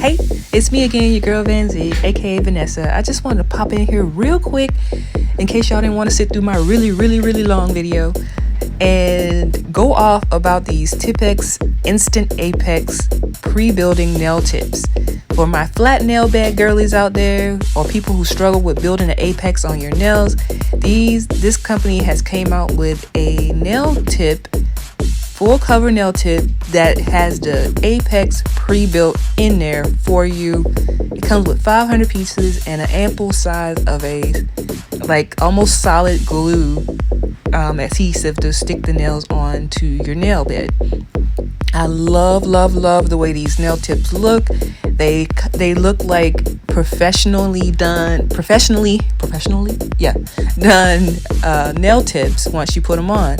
Hey, it's me again, your girl Vanzeig, aka Vanessa. I just wanted to pop in here real quick in case y'all didn't want to sit through my really long video and go off about these Tipex Instant Apex pre-building nail tips. For my flat nail bed girlies out there, or people who struggle with building an apex on your nails, this company has came out with a nail tip, full cover nail tip that has the apex pre-built in there for you. It comes with 500 pieces and an ample size of a almost solid glue adhesive to stick the nails onto your nail bed. I love the way these nail tips look. They look like professionally done nail tips once you put them on.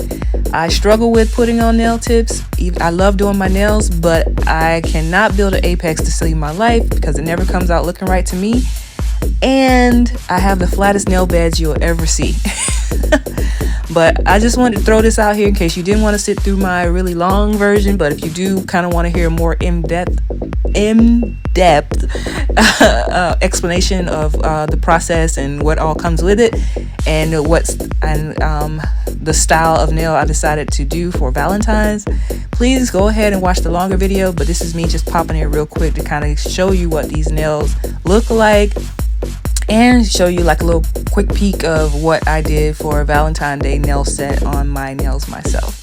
I struggle with putting on nail tips. I love doing my nails, but I cannot build an apex to save my life because it never comes out looking right to me. And I have the flattest nail beds you'll ever see. But I just wanted to throw this out here in case you didn't want to sit through my really long version. But if you do kind of want to hear a more in-depth explanation of the process and what all comes with it, and the style of nail I decided to do for Valentine's, please go ahead and watch the longer video. But this is me just popping in real quick to kind of show you what these nails look like and show you like a little quick peek of what I did for a Valentine's Day nail set on my nails myself.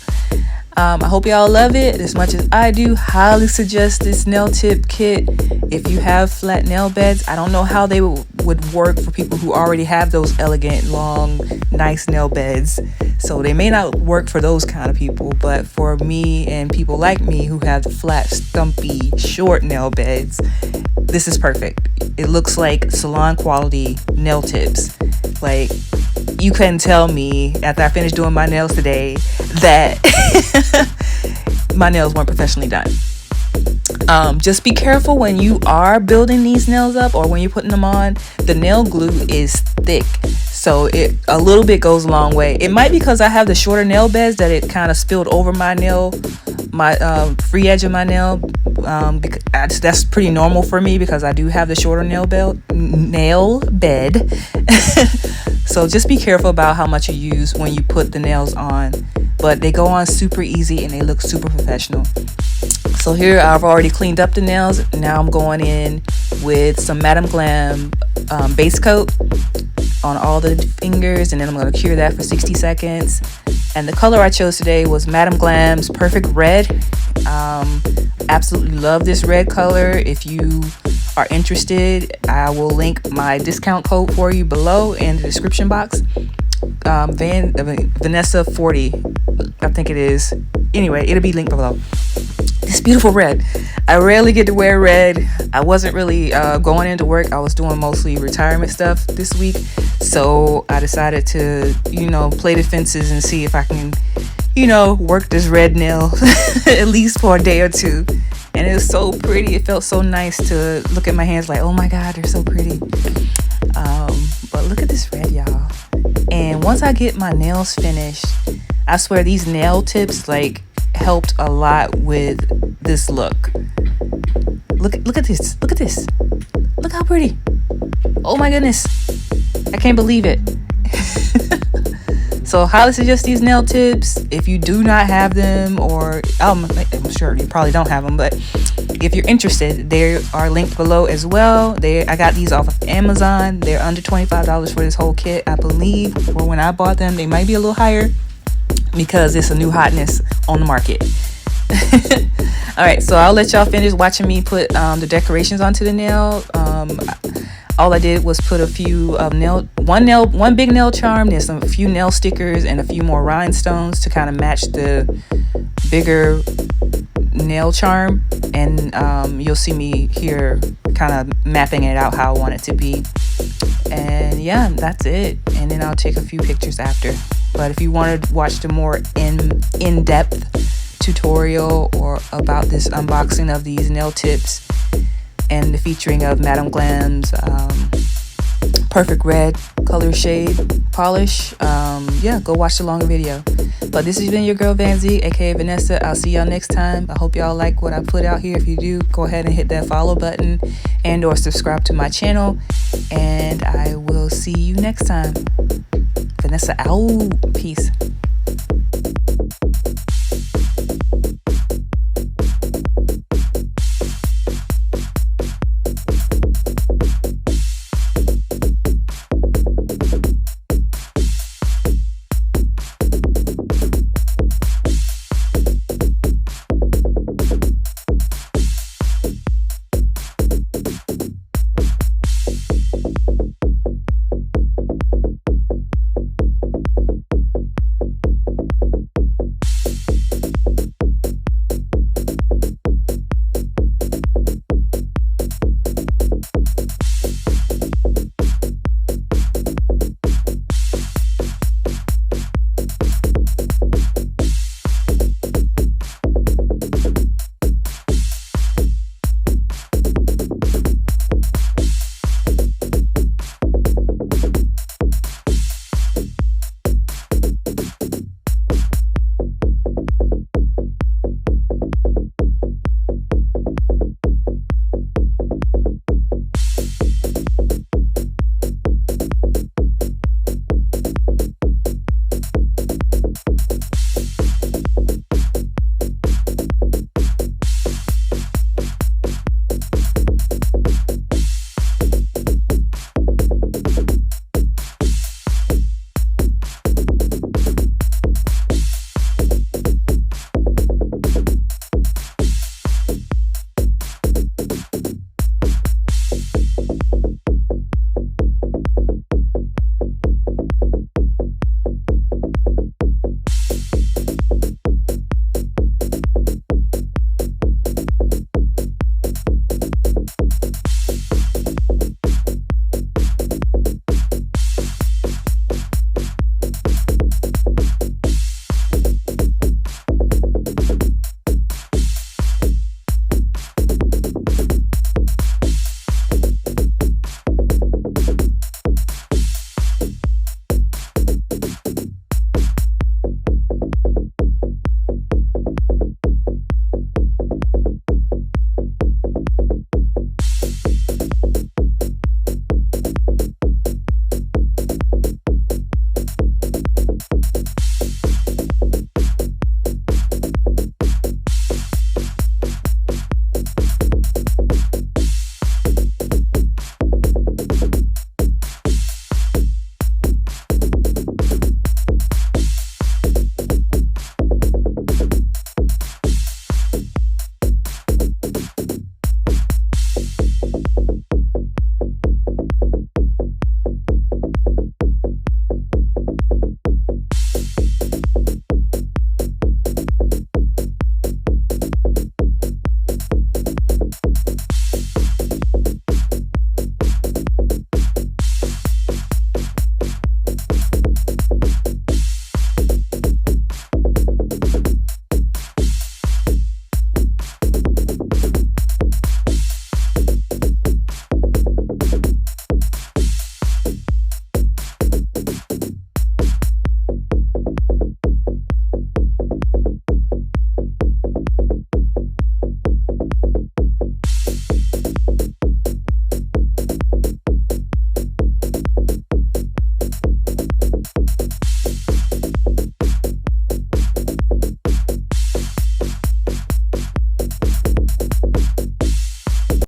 I hope y'all love it as much as I do. Highly suggest this nail tip kit if you have flat nail beds. I don't know how they would work for people who already have those elegant, long, nice nail beds. So they may not work for those kind of people, but for me and people like me who have the flat, stumpy, short nail beds, this is perfect. It looks like salon quality nail tips. Like, you couldn't tell me after I finished doing my nails today that my nails weren't professionally done. Just be careful when you are building these nails up or when you're putting them on. The nail glue is thick, so a little bit goes a long way. It might be because I have the shorter nail beds that it kind of spilled over my nail, my free edge of my nail. That's pretty normal for me because I do have the shorter nail bed. So just be careful about how much you use when you put the nails on. But they go on super easy and they look super professional. So here I've already cleaned up the nails. Now I'm going in with some Madam Glam base coat on all the fingers, and then I'm going to cure that for 60 seconds. And the color I chose today was Madam Glam's Perfect Red. Absolutely love this red color. If you are interested, I will link my discount code for you below in the description box. Vanessa 40, I think it is. Anyway, it'll be linked below. This beautiful red. I rarely get to wear red. I wasn't really going into work. I was doing mostly retirement stuff this week. So I decided to, play the fences and see if I can, work this red nail at least for a day or two. And it was so pretty. It felt so nice to look at my hands like, oh my God, they're so pretty. But look at this red, y'all. And once I get my nails finished, I swear these nail tips helped a lot with this look. Look at this. Look at this. Look how pretty. Oh my goodness. I can't believe it. So highly suggest these nail tips. If you do not have them, or I'm sure you probably don't have them, but if you're interested, they are linked below as well. I got these off of Amazon. They're under $25 for this whole kit, I believe. Or when I bought them, they might be a little higher because it's a new hotness on the market. All right, so I'll let y'all finish watching me put the decorations onto the nail. All I did was put a few one big nail charm, there's a few nail stickers and a few more rhinestones to kind of match the bigger nail charm. And you'll see me here kind of mapping it out how I want it to be. And yeah, that's it. And then I'll take a few pictures after. But if you want to watch the more in-depth tutorial or about this unboxing of these nail tips and the featuring of Madam Glam's Perfect Red color shade polish, yeah, go watch the longer video. But this has been your girl Vanzeig, aka Vanessa. I'll see y'all next time. I hope y'all like what I put out here. If you do, go ahead and hit that follow button and or subscribe to my channel. And I will see you next time. Vanessa out. Peace.